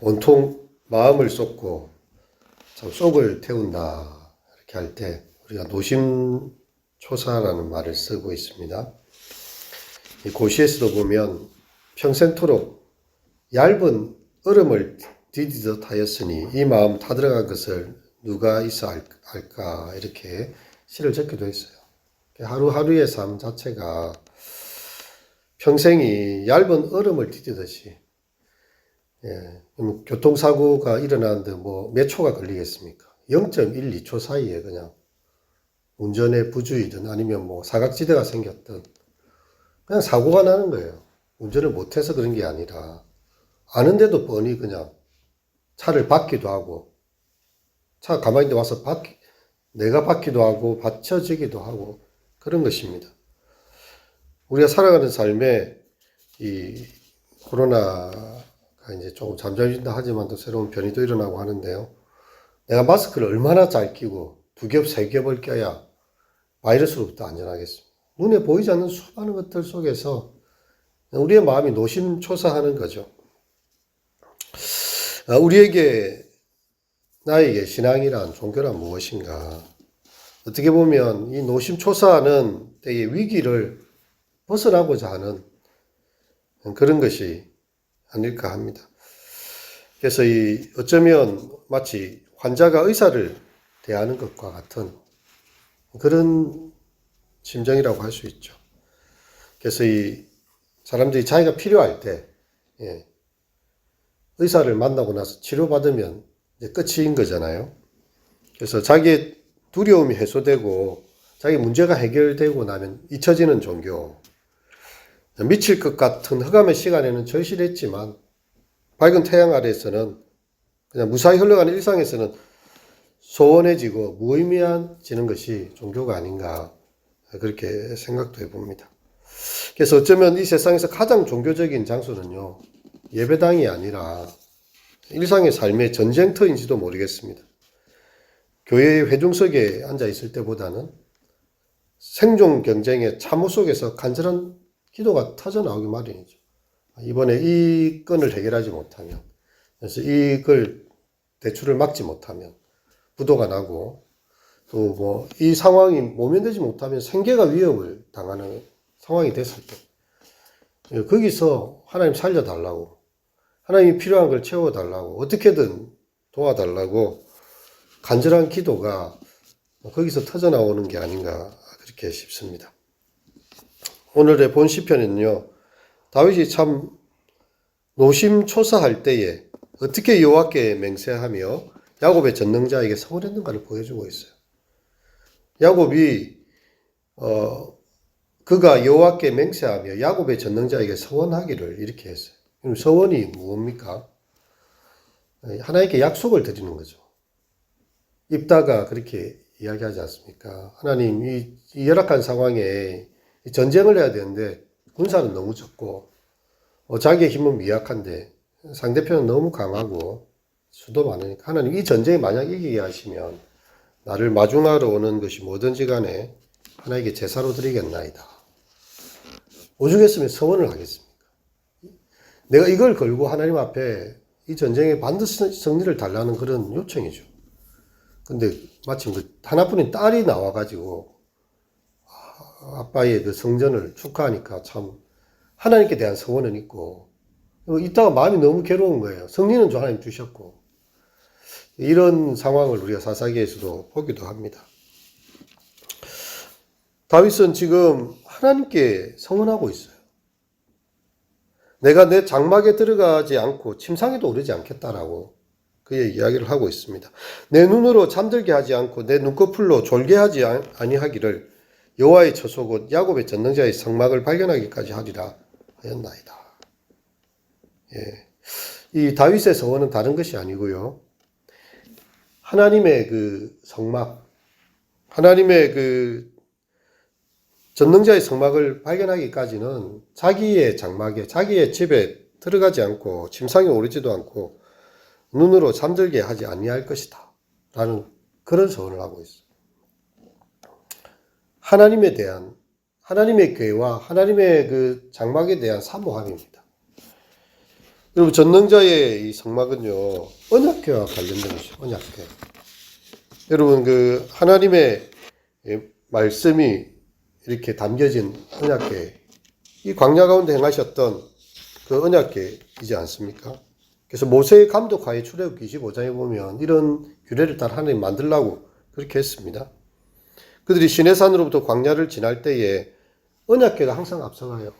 온통 마음을 쏟고 참 속을 태운다 이렇게 할 때 우리가 노심초사라는 말을 쓰고 있습니다. 이 고시에서도 보면 평생토록 얇은 얼음을 디디듯 하였으니 이 마음 타들어간 것을 누가 있어 알까 이렇게 시를 적기도 했어요. 하루하루의 삶 자체가 평생이 얇은 얼음을 디디듯이 교통사고가 일어나는데 뭐 몇 초가 걸리겠습니까? 0.1, 2초 사이에 그냥 운전의 부주의든 아니면 뭐 사각지대가 생겼든 그냥 사고가 나는 거예요. 운전을 못해서 그런 게 아니라 아는데도 뻔히 그냥 차를 받기도 하고 차 가만히 와서 내가 받기도 하고 받쳐지기도 하고 그런 것입니다. 우리가 살아가는 삶에 이 코로나가 이제 조금 잠잠해진다 하지만 또 새로운 변이도 일어나고 하는데요. 내가 마스크를 얼마나 잘 끼고 2겹, 3겹을 껴야 바이러스로부터 안전하겠습니다. 눈에 보이지 않는 수많은 것들 속에서 우리의 마음이 노심초사하는 거죠. 나에게 신앙이란 종교란 무엇인가? 어떻게 보면 이 노심초사하는 때의 위기를 벗어나고자 하는 그런 것이 아닐까 합니다. 그래서 어쩌면 마치 환자가 의사를 대하는 것과 같은 그런 심정이라고 할 수 있죠. 그래서 사람들이 자기가 필요할 때 의사를 만나고 나서 치료받으면 이제 끝인 거잖아요. 그래서 자기의 두려움이 해소되고 자기 문제가 해결되고 나면 잊혀지는 종교. 미칠 것 같은 흑암의 시간에는 절실했지만 밝은 태양 아래에서는 그냥 무사히 흘러가는 일상에서는 소원해지고 무의미해지는 것이 종교가 아닌가 그렇게 생각도 해봅니다. 그래서 어쩌면 이 세상에서 가장 종교적인 장소는요 예배당이 아니라 일상의 삶의 전쟁터인지도 모르겠습니다. 교회의 회중석에 앉아 있을 때보다는 생존 경쟁의 참호 속에서 간절한 기도가 터져 나오기 마련이죠. 이번에 이 건을 해결하지 못하면, 그래서 이걸 대출을 막지 못하면 부도가 나고 또 뭐 이 상황이 모면되지 못하면 생계가 위협을 당하는 상황이 됐을 때 거기서 하나님 살려달라고 하나님이 필요한 걸 채워달라고 어떻게든 도와달라고 간절한 기도가 거기서 터져 나오는 게 아닌가 그렇게 싶습니다. 오늘의 본 시편은요 다윗이 참 노심초사할 때에 어떻게 여호와께 맹세하며 야곱의 전능자에게 서원했는가를 보여주고 있어요. 야곱이 그가 여호와께 맹세하며 야곱의 전능자에게 서원하기를 이렇게 했어요. 그럼 서원이 무엇입니까? 하나님께 약속을 드리는 거죠. 입다가 그렇게 이야기하지 않습니까? 하나님 이 열악한 상황에 전쟁을 해야 되는데 군사는 너무 적고 자기의 힘은 미약한데 상대편은 너무 강하고 수도 많으니까 하나님 이 전쟁에 만약 이기게 하시면 나를 마중하러 오는 것이 뭐든지 간에 하나님께 제사로 드리겠나이다. 오죽했으면 서원을 하겠습니까? 내가 이걸 걸고 하나님 앞에 이 전쟁에 반드시 승리를 달라는 그런 요청이죠. 근데 마침 그 하나뿐인 딸이 나와가지고 아빠의 그 성전을 축하하니까 참 하나님께 대한 서원은 있고 이따가 마음이 너무 괴로운 거예요. 승리는 하나님 주셨고 이런 상황을 우리가 사사기에서도 보기도 합니다. 다윗은 지금 하나님께 서원하고 있어요. 내가 내 장막에 들어가지 않고 침상에도 오르지 않겠다라고 그의 이야기를 하고 있습니다. 내 눈으로 잠들게 하지 않고 내 눈꺼풀로 졸게 하지 아니하기를 여호와의 처소 곧 야곱의 전능자의 성막을 발견하기까지 하리라 하였나이다. 이 다윗의 서원은 다른 것이 아니고요. 하나님의 그 성막, 하나님의 그 전능자의 성막을 발견하기까지는 자기의 장막에, 자기의 집에 들어가지 않고 침상에 오르지도 않고 눈으로 잠들게 하지 아니할 것이다 라는 그런 서원을 하고 있어요. 하나님에 대한 하나님의 교회와 하나님의 그 장막에 대한 사모함입니다. 여러분, 전능자의 이 성막은요, 언약궤와 관련된 것이죠. 언약궤. 여러분, 그 하나님의 말씀이 이렇게 담겨진 언약궤, 이 광야 가운데 행하셨던 그 언약궤이지 않습니까? 그래서 모세의 감독하에 출애굽기 25장에 보면 이런 규례를 따라 하나님 만들라고 그렇게 했습니다. 그들이 시내산으로부터 광야를 지날 때에 언약궤가 항상 앞서가요.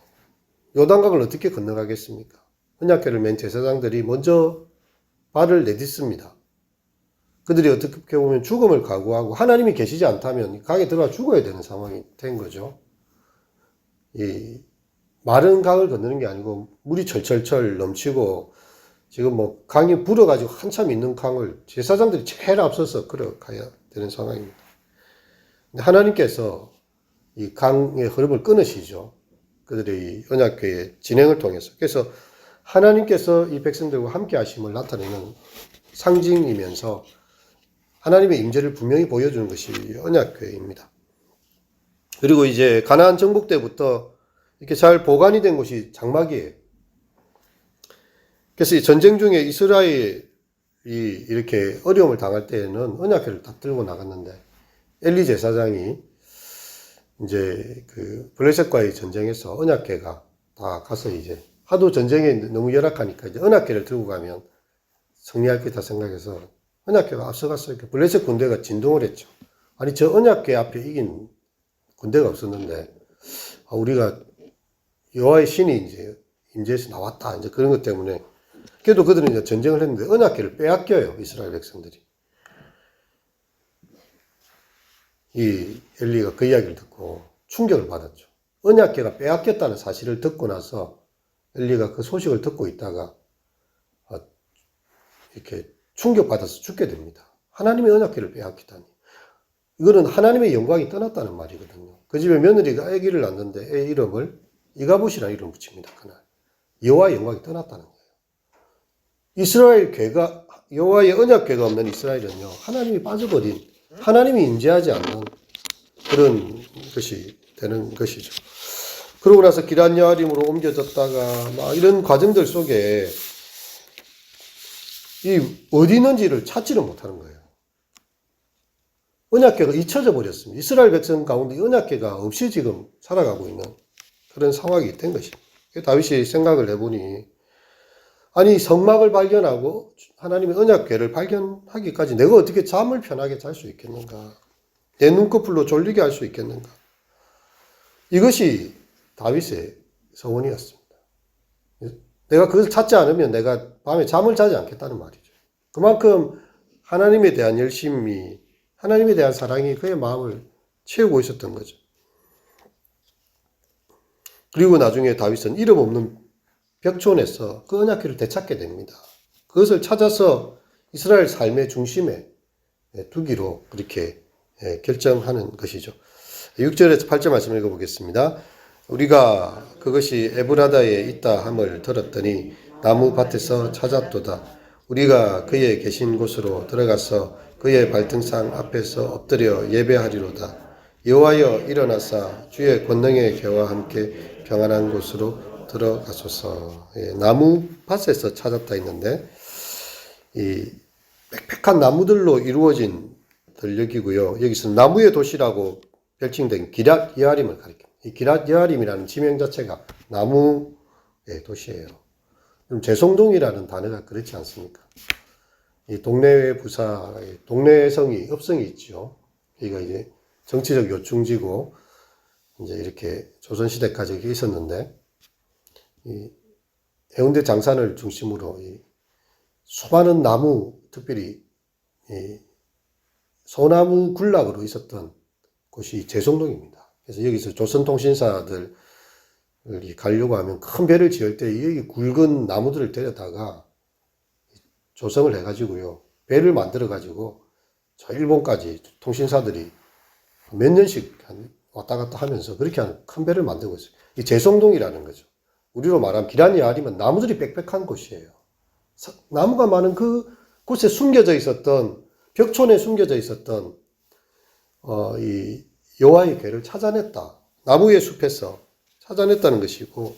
요단강을 어떻게 건너가겠습니까? 언약궤를 맨 제사장들이 먼저 발을 내딛습니다. 그들이 어떻게 보면 죽음을 각오하고 하나님이 계시지 않다면 강에 들어가 죽어야 되는 상황이 된 거죠. 이 마른 강을 건너는 게 아니고 물이 철철철 넘치고 지금 뭐 강이 불어가지고 한참 있는 강을 제사장들이 제일 앞서서 걸어가야 되는 상황입니다. 근데 하나님께서 이 강의 흐름을 끊으시죠. 그들의 언약궤의 진행을 통해서. 그래서 하나님께서 이 백성들과 함께 하심을 나타내는 상징이면서 하나님의 임재를 분명히 보여주는 것이 언약궤입니다. 그리고 이제 가나안 정복 때부터 이렇게 잘 보관이 된 곳이 장막이에요. 그래서 이 전쟁 중에 이스라엘이 이렇게 어려움을 당할 때에는 언약궤를 딱 들고 나갔는데 엘리 제사장이 이제 그 블레셋과의 전쟁에서 언약궤가 다 가서 이제 하도 전쟁에 너무 열악하니까 이제 언약궤를 들고 가면 승리할 거다 생각해서 언약궤가 앞서갔어요. 블레셋 군대가 진동을 했죠. 아니 저 언약궤 앞에 이긴 군대가 없었는데 우리가 여호와의 신이 이제 임재에서 나왔다 이제 그런 것 때문에 그래도 그들은 이제 전쟁을 했는데 언약궤를 빼앗겨요. 이스라엘 백성들이. 이 엘리가 그 이야기를 듣고 충격을 받았죠. 언약궤가 빼앗겼다는 사실을 듣고 나서 엘리가 그 소식을 듣고 있다가 이렇게 충격받아서 죽게 됩니다. 하나님의 언약궤를 빼앗기다니. 이거는 하나님의 영광이 떠났다는 말이거든요. 그 집에 며느리가 아기를 낳는데 애 이름을 이가봇이라는 이름을 붙입니다. 그날. 여호와의 영광이 떠났다는 거예요. 이스라엘 궤가 여호와의 언약궤가 없는 이스라엘은요. 하나님이 빠져버린 하나님이 임재하지 않는 그런 것이 되는 것이죠. 그러고 나서 기럇 여아림으로 옮겨졌다가 막 이런 과정들 속에 이 어디 있는지를 찾지를 못하는 거예요. 언약궤가 잊혀져 버렸습니다. 이스라엘 백성 가운데 언약궤가 없이 지금 살아가고 있는 그런 상황이 된 것입니다. 다윗이 생각을 해보니 아니 성막을 발견하고 하나님의 언약궤를 발견하기까지 내가 어떻게 잠을 편하게 잘 수 있겠는가? 내 눈꺼풀로 졸리게 할 수 있겠는가? 이것이 다윗의 소원이었습니다. 내가 그걸 찾지 않으면 내가 밤에 잠을 자지 않겠다는 말이죠. 그만큼 하나님에 대한 열심이, 하나님에 대한 사랑이 그의 마음을 채우고 있었던 거죠. 그리고 나중에 다윗은 이름 없는 벽촌에서 그 언약궤를 되찾게 됩니다. 그것을 찾아서 이스라엘 삶의 중심에 두기로 그렇게 결정하는 것이죠. 6절에서 8절 말씀 읽어보겠습니다. 우리가 그것이 에브라다에 있다 함을 들었더니 나무 밭에서 찾았도다. 우리가 그의 계신 곳으로 들어가서 그의 발등상 앞에서 엎드려 예배하리로다. 여호와여 일어나사 주의 권능의 궤와 함께 평안한 곳으로 들어가소서. 나무 밭에서 찾았다 했는데 이 빽빽한 나무들로 이루어진 들녘이고요. 여기서 나무의 도시라고 별칭된 기럇 여아림을 가리킵니다. 이 기럇 여아림이라는 지명 자체가 나무의 도시예요. 그럼 제송동이라는 단어가 그렇지 않습니까? 이 동네 부사, 동네성이 읍성이 있죠. 여기가 이제 정치적 요충지고 이제 이렇게 조선시대까지 있었는데 이 해운대 장산을 중심으로 이 수많은 나무, 특별히 이 소나무 군락으로 있었던 곳이 제송동입니다. 그래서 여기서 조선통신사들이 가려고 하면 큰 배를 지을 때 여기 굵은 나무들을 데려다가 조성을 해가지고요. 배를 만들어가지고 저 일본까지 통신사들이 몇 년씩 왔다 갔다 하면서 그렇게 하는 큰 배를 만들고 있어요. 이 제송동이라는 거죠. 우리로 말하면 기럇 여아림은 나무들이 빽빽한 곳이에요. 나무가 많은 그 곳에 숨겨져 있었던 벽촌에 숨겨져 있었던 이 여호와의 궤를 찾아냈다. 나무의 숲에서 찾아냈다는 것이고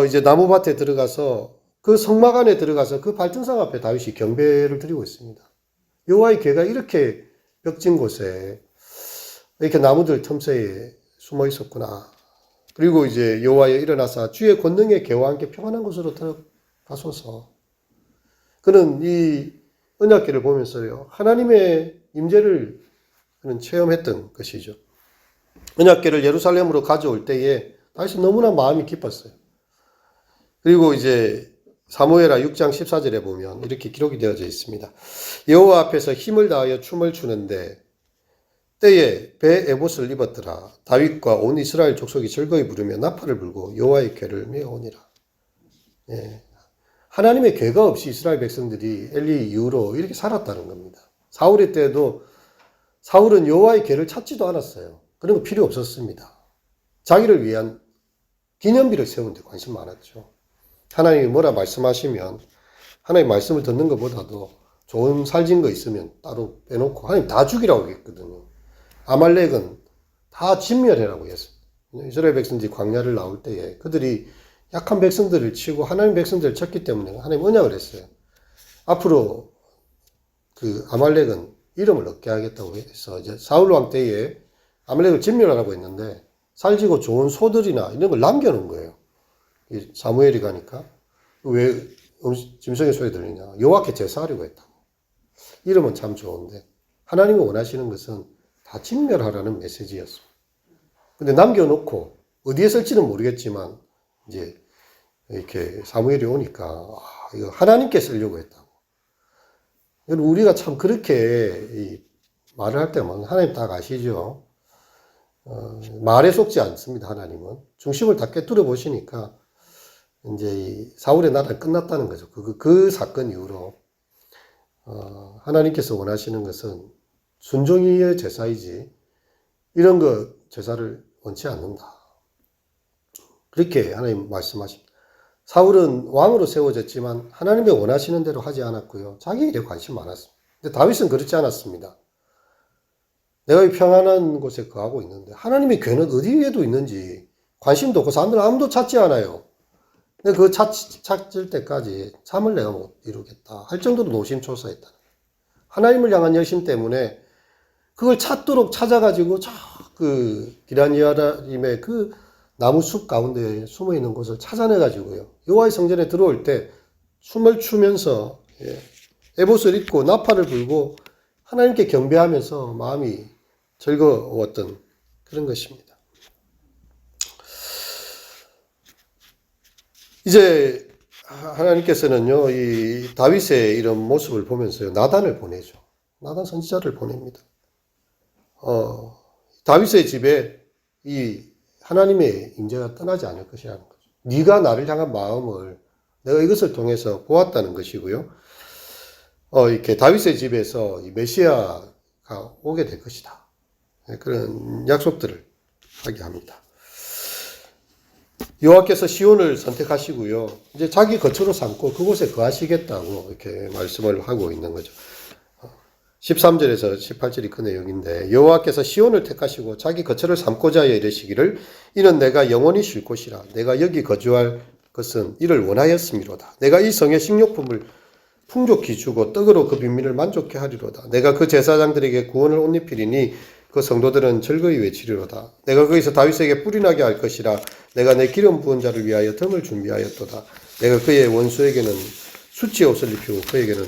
이제 나무밭에 들어가서 그 성막 안에 들어가서 그 발등상 앞에 다윗이 경배를 드리고 있습니다. 여호와의 궤가 이렇게 벽진 곳에 이렇게 나무들 틈새에 숨어 있었구나. 그리고 이제 여호와여 일어나사 주의 권능의 궤와 함께 평안한 곳으로 들어가소서. 그는 이 언약궤를 보면서요, 하나님의 임재를 그는 체험했던 것이죠. 언약궤를 예루살렘으로 가져올 때에 다윗은 너무나 마음이 기뻤어요. 그리고 이제 사무엘하 6장 14절에 보면 이렇게 기록이 되어져 있습니다. 여호와 앞에서 힘을 다하여 춤을 추는데 때에 배 에봇을 입었더라. 다윗과 온 이스라엘 족속이 즐거이 부르며 나팔을 불고 여호와의 궤를 메어오니라. 예. 하나님의 궤가 없이 이스라엘 백성들이 엘리 이후로 이렇게 살았다는 겁니다. 사울의 때도 사울은 여호와의 궤를 찾지도 않았어요. 그런 거 필요 없었습니다. 자기를 위한 기념비를 세우는 데 관심 많았죠. 하나님이 뭐라 말씀하시면 하나님 말씀을 듣는 것보다도 좋은 살진 거 있으면 따로 빼놓고 하나님 다 죽이라고 했거든요. 아말렉은 다 진멸해라고 했습니다. 이스라엘 백성들이 광야를 나올 때에 그들이 약한 백성들을 치고 하나님 백성들을 쳤기 때문에 하나님 언약을 했어요. 앞으로 그 아말렉은 이름을 얻게 하겠다고 해서 이제 사울 왕 때에 아말렉을 진멸하라고 했는데 살지고 좋은 소들이나 이런 걸 남겨놓은 거예요. 사무엘이 가니까 왜 짐승의 소리 들리냐? 여호와께 제사하려고 했다고. 이름은 참 좋은데 하나님이 원하시는 것은 다 진멸하라는 메시지였습니다. 근데 남겨놓고 어디에 쓸지는 모르겠지만 이제 이렇게 사무엘이 오니까 이거 하나님께 쓰려고 했다고. 우리가 참 그렇게 말을 할 때만 하나님 다 아시죠? 말에 속지 않습니다. 하나님은 중심을 다 꿰뚫어 보시니까 이제 이 사울의 나라가 끝났다는 거죠. 그 사건 이후로 하나님께서 원하시는 것은 순종의 제사이지 이런 거 제사를 원치 않는다. 그렇게 하나님 말씀하십니다. 사울은 왕으로 세워졌지만 하나님의 원하시는 대로 하지 않았고요. 자기 일에 관심 많았습니다. 근데 다윗은 그렇지 않았습니다. 내가 이 평안한 곳에 거하고 있는데 하나님의 궤는 어디에도 있는지 관심도 없고 사람들은 아무도 찾지 않아요. 근데 그거 찾을 때까지 잠을 내가 못 이루겠다 할 정도로 노심초사했다. 하나님을 향한 열심 때문에 그걸 찾도록 찾아가지고 그 기럇여림의 그 나무 숲 가운데 숨어 있는 곳을 찾아내가지고요. 여호와의 성전에 들어올 때 춤을 추면서 에봇을 입고 나팔을 불고 하나님께 경배하면서 마음이 즐거웠던 그런 것입니다. 이제 하나님께서는요, 이 다윗의 이런 모습을 보면서요, 나단을 보내죠. 나단 선지자를 보냅니다. 다윗의 집에 이 하나님의 임재가 떠나지 않을 것이라는 거죠. 네가 나를 향한 마음을 내가 이것을 통해서 보았다는 것이고요. 이렇게 다윗의 집에서 이 메시아가 오게 될 것이다. 그런 약속들을 하게 합니다. 여호와께서 시온을 선택하시고요. 이제 자기 거처로 삼고 그곳에 거하시겠다고 이렇게 말씀을 하고 있는 거죠. 13절에서 18절이 그 내용인데 여호와께서 시온을 택하시고 자기 거처를 삼고자 하여 이르시기를 이는 내가 영원히 쉴 곳이라 내가 여기 거주할 것은 이를 원하였음이로다. 내가 이 성의 식료품을 풍족히 주고 떡으로 그 빈민을 만족케 하리로다. 내가 그 제사장들에게 구원을 옷 입히리니 그 성도들은 즐거이 외치리로다. 내가 거기서 다윗에게 뿔이 나게 할 것이라. 내가 내 기름 부은 자를 위하여 덤을 준비하였도다. 내가 그의 원수에게는 수치 옷을 입히고 그에게는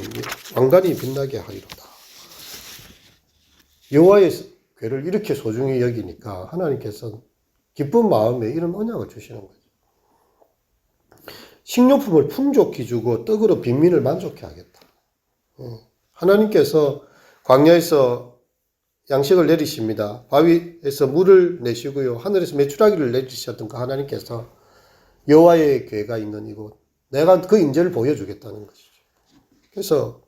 왕관이 빛나게 하리로다. 여호와의 궤를 이렇게 소중히 여기니까 하나님께서 기쁜 마음에 이런 언약을 주시는 거죠. 식료품을 풍족히 주고 떡으로 빈민을 만족케 하겠다. 하나님께서 광야에서 양식을 내리십니다. 바위에서 물을 내시고요. 하늘에서 메추라기를 내리셨던 그 하나님께서 여호와의 궤가 있는 이곳, 내가 그 임재를 보여주겠다는 것이죠. 그래서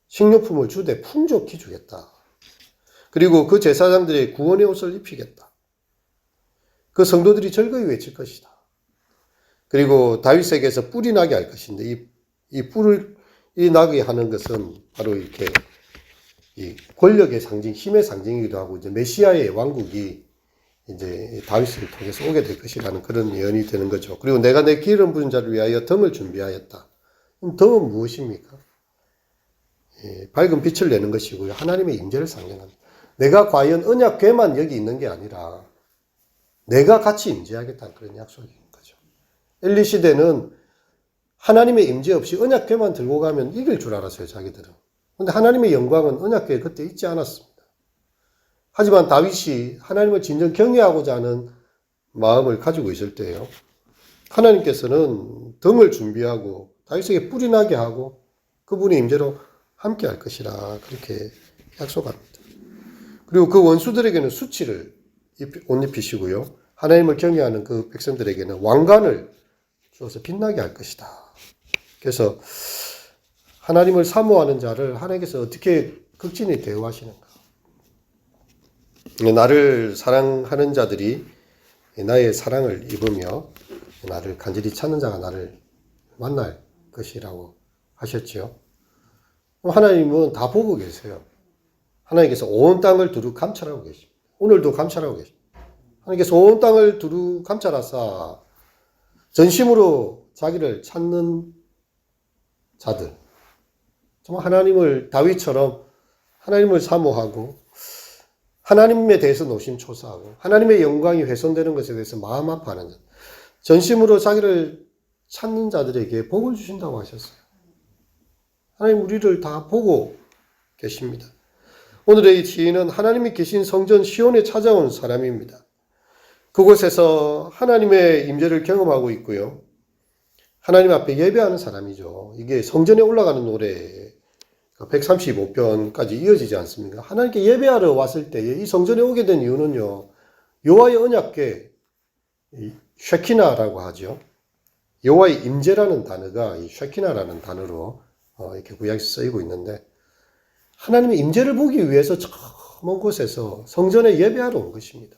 식료품을 주되 풍족히 주겠다. 그리고 그 제사장들의 구원의 옷을 입히겠다. 그 성도들이 즐거이 외칠 것이다. 그리고 다윗에게서 뿔이 나게 할 것인데 이 뿔이 나게 하는 것은 바로 이렇게 이 권력의 상징, 힘의 상징이기도 하고 이제 메시아의 왕국이 이제 다윗을 통해서 오게 될 것이라는 그런 예언이 되는 거죠. 그리고 내가 내 기름 부은 자를 위하여 덤을 준비하였다. 그럼 덤은 무엇입니까? 밝은 빛을 내는 것이고요. 하나님의 임재를 상징합니다. 내가 과연 언약궤만 여기 있는 게 아니라 내가 같이 임재하겠다는 그런 약속인 거죠. 엘리 시대는 하나님의 임재 없이 언약궤만 들고 가면 이길 줄 알았어요, 자기들은. 그런데 하나님의 영광은 언약궤에 그때 있지 않았습니다. 하지만 다윗이 하나님을 진정 경외하고자 하는 마음을 가지고 있을 때예요. 하나님께서는 등을 준비하고 다윗에게 뿔이 나게 하고 그분의 임재로 함께 할 것이라 그렇게 약속합니다. 그리고 그 원수들에게는 수치를 옷 입히시고요. 하나님을 경외하는 그 백성들에게는 왕관을 주어서 빛나게 할 것이다. 그래서 하나님을 사모하는 자를 하나님께서 어떻게 극진히 대우하시는가. 나를 사랑하는 자들이 나의 사랑을 입으며 나를 간절히 찾는 자가 나를 만날 것이라고 하셨지요. 하나님은 다 보고 계세요. 하나님께서 온 땅을 두루 감찰하고 계십니다. 오늘도 감찰하고 계십니다. 하나님께서 온 땅을 두루 감찰하사 전심으로 자기를 찾는 자들, 정말 하나님을 다윗처럼 하나님을 사모하고 하나님에 대해서 노심초사하고 하나님의 영광이 훼손되는 것에 대해서 마음 아파하는 자, 전심으로 자기를 찾는 자들에게 복을 주신다고 하셨어요. 하나님 우리를 다 보고 계십니다. 오늘의 이 시인은 하나님이 계신 성전 시온에 찾아온 사람입니다. 그곳에서 하나님의 임재를 경험하고 있고요. 하나님 앞에 예배하는 사람이죠. 이게 성전에 올라가는 노래 135편까지 이어지지 않습니까? 하나님께 예배하러 왔을 때에 이 성전에 오게 된 이유는요. 여호와의 언약궤 쉐키나라고 하죠. 여호와의 임재라는 단어가 이 쉐키나라는 단어로 이렇게 구약에 쓰이고 있는데 하나님의 임재를 보기 위해서 저 먼 곳에서 성전에 예배하러 온 것입니다.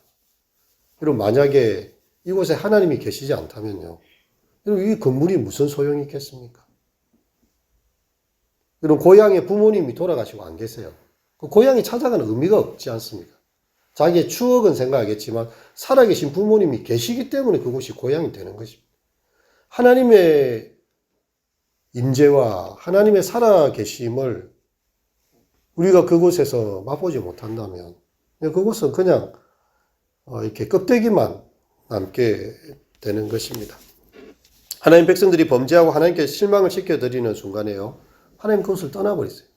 그리고 만약에 이곳에 하나님이 계시지 않다면요. 이 건물이 무슨 소용이 있겠습니까? 그럼 고향에 부모님이 돌아가시고 안 계세요. 그 고향에 찾아가는 의미가 없지 않습니까? 자기의 추억은 생각하겠지만 살아계신 부모님이 계시기 때문에 그곳이 고향이 되는 것입니다. 하나님의 임재와 하나님의 살아계심을 우리가 그곳에서 맛보지 못한다면 그곳은 그냥 이렇게 껍데기만 남게 되는 것입니다. 하나님 백성들이 범죄하고 하나님께 실망을 시켜드리는 순간에요. 하나님 그것을 떠나버렸어요.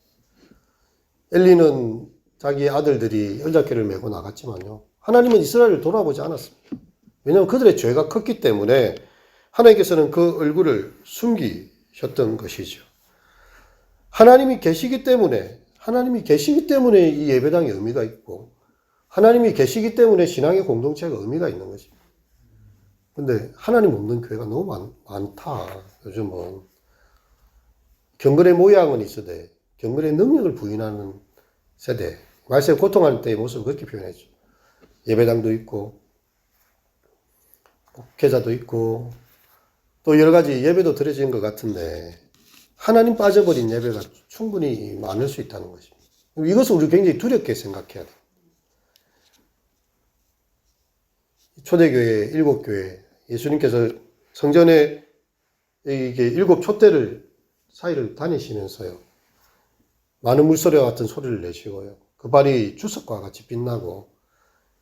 엘리는 자기 아들들이 열자개를 메고 나갔지만요. 하나님은 이스라엘을 돌아보지 않았습니다. 왜냐하면 그들의 죄가 컸기 때문에 하나님께서는 그 얼굴을 숨기셨던 것이죠. 하나님이 계시기 때문에 이 예배당에 의미가 있고 하나님이 계시기 때문에 신앙의 공동체가 의미가 있는 것입니다. 근데 하나님 없는 교회가 너무 많다. 요즘은 경건의 모양은 있어도 경건의 능력을 부인하는 세대. 말세에 고통할 때의 모습을 그렇게 표현했죠. 예배당도 있고 목회자도 있고 또 여러 가지 예배도 드려진 것 같은데 하나님 빠져버린 예배가 충분히 많을 수 있다는 것입니다. 이것을 우리 굉장히 두렵게 생각해야 돼요. 초대교회, 일곱교회, 예수님께서 성전에 이게 일곱 촛대를 사이를 다니시면서요. 많은 물소리와 같은 소리를 내시고요. 그 발이 주석과 같이 빛나고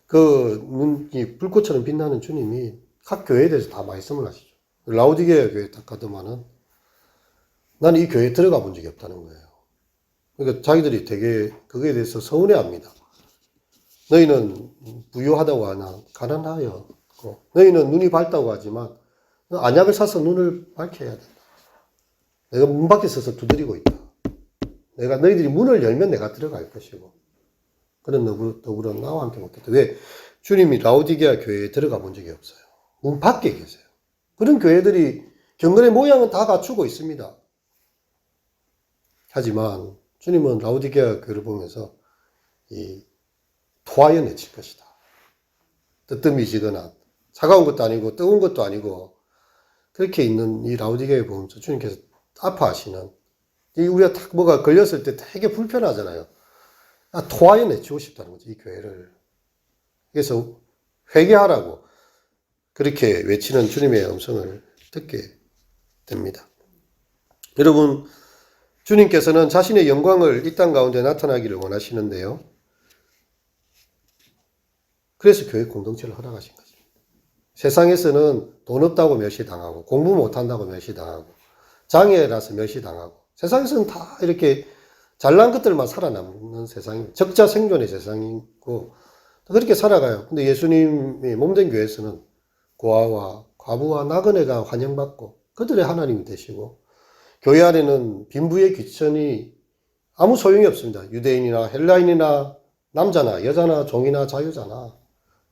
그 눈이 불꽃처럼 빛나는 주님이 각 교회에 대해서 다 말씀을 하시죠. 라오디게아 교회 딱 가더만은 나는 이 교회에 들어가 본 적이 없다는 거예요. 그러니까 자기들이 되게 그거에 대해서 서운해합니다. 너희는 부유하다고 하나 가난하여 너희는 눈이 밝다고 하지만 안약을 사서 눈을 밝혀야 된다. 내가 문 밖에 서서 두드리고 있다. 내가 너희들이 문을 열면 내가 들어갈 것이고 그런 더불어 나와 함께 먹겠다. 왜? 주님이 라오디게아 교회에 들어가 본 적이 없어요. 문 밖에 계세요. 그런 교회들이 경건의 모양은 다 갖추고 있습니다. 하지만 주님은 라오디게아 교회를 보면서 토하여 내칠 것이다. 뜨뜻미지거나 차가운 것도 아니고 뜨거운 것도 아니고 그렇게 있는 이 라오디게아에 보면서 주님께서 아파하시는 우리가 딱 뭐가 걸렸을 때 되게 불편하잖아요. 토하여 내치고 싶다는 거죠. 이 교회를. 그래서 회개하라고 그렇게 외치는 주님의 음성을 듣게 됩니다. 여러분, 주님께서는 자신의 영광을 이 땅 가운데 나타나기를 원하시는데요. 그래서 교회 공동체를 허락하신 거죠. 세상에서는 돈 없다고 멸시당하고 공부 못한다고 멸시당하고 장애라서 멸시당하고 세상에서는 다 이렇게 잘난 것들만 살아남는 세상이 적자 생존의 세상이고 그렇게 살아가요. 근데 예수님이 몸된 교회에서는 고아와 과부와 나그네가 환영받고 그들의 하나님이 되시고 교회 안에는 빈부의 귀천이 아무 소용이 없습니다. 유대인이나 헬라인이나 남자나 여자나 종이나 자유자나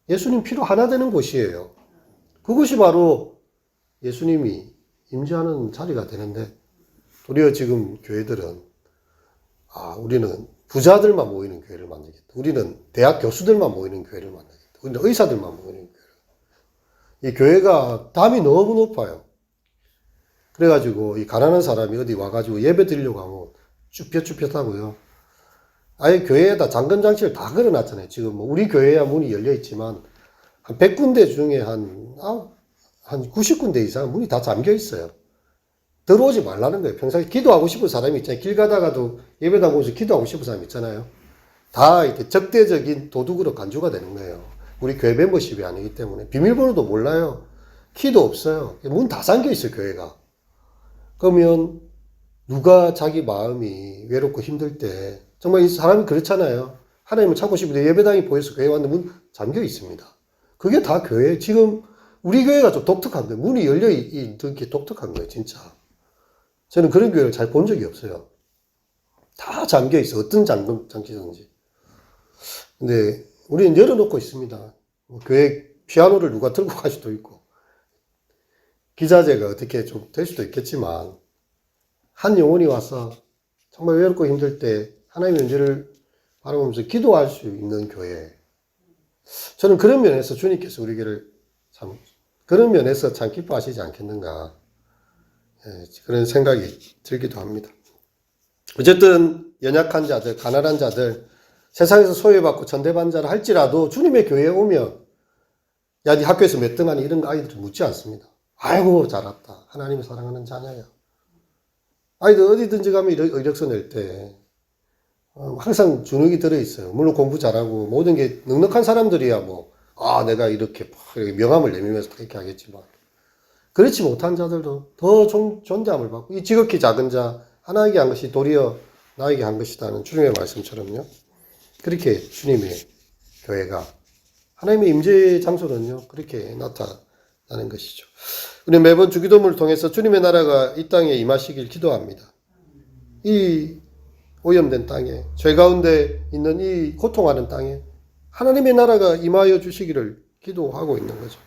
예수님 피로 하나 되는 곳이에요. 그것이 바로 예수님이 임재하는 자리가 되는데 도리어 지금 교회들은 우리는 부자들만 모이는 교회를 만들겠다. 우리는 대학 교수들만 모이는 교회를 만들겠다. 우리는 의사들만 모이는 교회. 이 교회가 담이 너무 높아요. 그래가지고 이 가난한 사람이 어디 와가지고 예배 드리려고 하면 쭈뼛쭈뼛하고요. 아예 교회에다 잠금장치를 다 걸어놨잖아요. 지금 뭐 우리 교회야 문이 열려 있지만 한 100군데 중에 한 90군데 이상 문이 다 잠겨 있어요. 들어오지 말라는 거예요. 평소에 기도하고 싶은 사람이 있잖아요. 길 가다가도 예배당 오면서 기도하고 싶은 사람이 있잖아요. 다 이렇게 적대적인 도둑으로 간주가 되는 거예요. 우리 교회 멤버십이 아니기 때문에 비밀번호도 몰라요. 키도 없어요. 문 다 잠겨 있어요. 교회가. 그러면 누가 자기 마음이 외롭고 힘들 때 정말 이 사람이 그렇잖아요. 하나님을 찾고 싶은데 예배당이 보여서 교회 왔는데 문 잠겨 있습니다. 그게 다 교회. 지금 우리 교회가 좀 독특한 거예요. 문이 열려 있는 게 독특한 거예요. 진짜. 저는 그런 교회를 잘 본 적이 없어요. 다 잠겨 있어. 어떤 장치든지. 근데 우리는 열어놓고 있습니다. 교회 피아노를 누가 들고 갈 수도 있고 기자재가 어떻게 좀 될 수도 있겠지만 한 영혼이 와서 정말 외롭고 힘들 때 하나님의 은혜를 바라보면서 기도할 수 있는 교회. 저는 그런 면에서 주님께서 우리에게를 참 그런 면에서 참 기뻐하시지 않겠는가 그런 생각이 들기도 합니다. 어쨌든 연약한 자들, 가난한 자들, 세상에서 소외받고 전대받는 자를 할지라도 주님의 교회에 오면 야, 네 학교에서 몇 등 하니 이런 거 아이들은 묻지 않습니다. 아이고 잘났다. 하나님을 사랑하는 자녀야. 아이들 어디든지 가면 이력서 낼 때 항상 주눅이 들어있어요. 물론 공부 잘하고 모든 게 넉넉한 사람들이야 내가 이렇게 명함을 내밀면서 그렇게 하겠지만 그렇지 못한 자들도 더 존재함을 받고 이 지극히 작은 자 하나에게 한 것이 도리어 나에게 한 것이다는 주님의 말씀처럼요. 그렇게 주님의 교회가 하나님의 임재 장소는요. 그렇게 나타나는 것이죠. 우리는 매번 주기도문을 통해서 주님의 나라가 이 땅에 임하시길 기도합니다. 이 오염된 땅에 죄 가운데 있는 이 고통하는 땅에 하나님의 나라가 임하여 주시기를 기도하고 있는 거죠.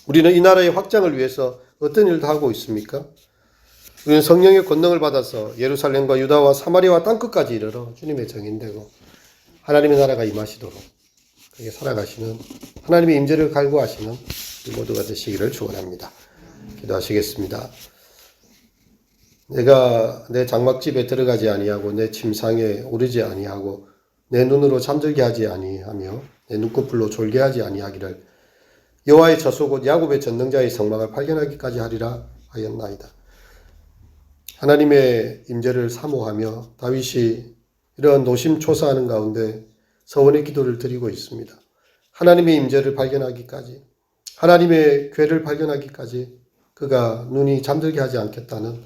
우리는 이 나라의 확장을 위해서 어떤 일을 하고 있습니까? 우리는 성령의 권능을 받아서 예루살렘과 유다와 사마리아와 땅끝까지 이르러 주님의 정인되고 하나님의 나라가 임하시도록 그렇게 살아가시는 하나님의 임재를 갈구하시는 우리 모두가 되시기를 축원합니다. 기도하시겠습니다. 내가 내 장막집에 들어가지 아니하고 내 침상에 오르지 아니하고 내 눈으로 잠들게 하지 아니하며 내 눈꺼풀로 졸게 하지 아니하기를 여호와의 저소 곧 야곱의 전능자의 성막을 발견하기까지 하리라 하였나이다. 하나님의 임재를 사모하며 다윗이 이러한 노심초사하는 가운데 서원의 기도를 드리고 있습니다. 하나님의 임재를 발견하기까지 하나님의 궤를 발견하기까지 그가 눈이 잠들게 하지 않겠다는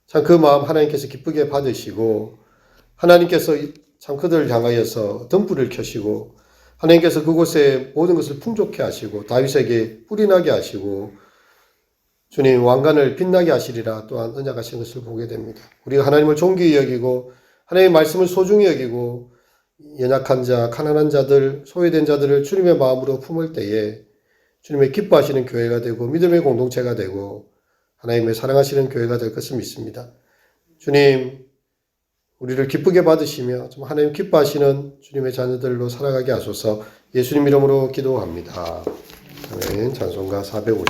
참 그 마음 하나님께서 기쁘게 받으시고 하나님께서 참 그들을 향하여서 등불을 켜시고 하나님께서 그곳에 모든 것을 풍족해 하시고 다윗에게 뿔이 나게 하시고 주님 왕관을 빛나게 하시리라 또한 언약하신 것을 보게 됩니다. 우리가 하나님을 존귀히 여기고 하나님의 말씀을 소중히 여기고 연약한 자, 가난한 자들, 소외된 자들을 주님의 마음으로 품을 때에 주님의 기뻐하시는 교회가 되고 믿음의 공동체가 되고 하나님의 사랑하시는 교회가 될 것을 믿습니다. 주님, 우리를 기쁘게 받으시며 하나님 기뻐하시는 주님의 자녀들로 살아가게 하소서. 예수님 이름으로 기도합니다. 아멘. 찬송가 450